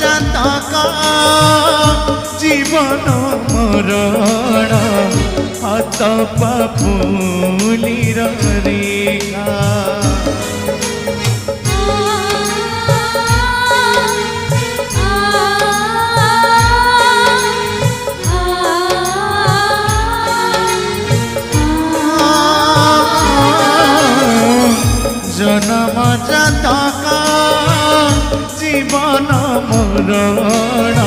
जातक जीवन मरण हाथ पापुलिर रेखा जन्म जातक जीवन मरण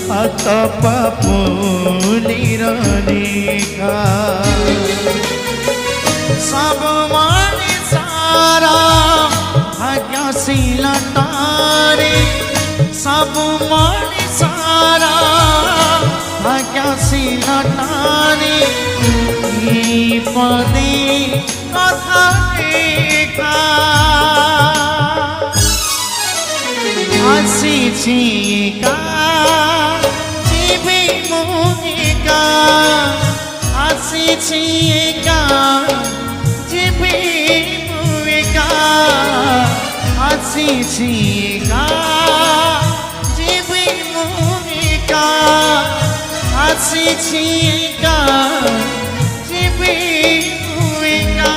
हाथ पापुलिर रेखा सब मनिषर भाग्यशील तारे सब मनिषर भाग्यशील तारे पदे कथा लेखा आसिका जीवी मुहिका आसिका जीवी मुहिका आसिका जीवी मुहिका आसिका जीवी मुहिका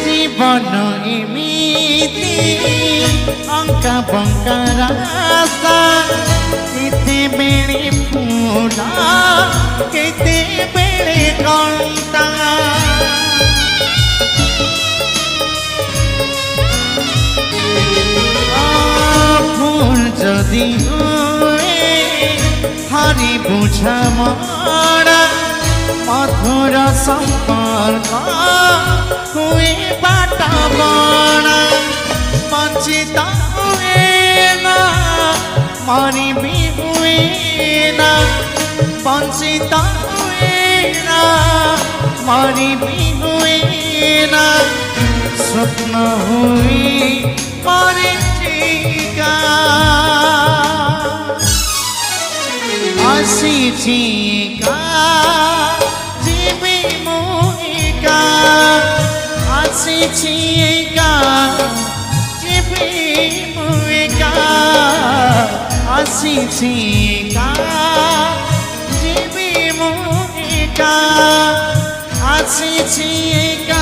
जीवन एमिति अंका बंका रास्ता केते बेले फूला केते बेले कंटा फूल जदि हुए हरि बुझा मरा मधुर संपर्क हुए बाटा बना वंचित हुए ना मरी भी हुए ना वंचित हुए ना मरी भी हुए ना स्वप्न हुए मरीचिका आसिका जीवी मुहिका आसिका जीवी मुहिका आसिका जीवी मुहिका आसिका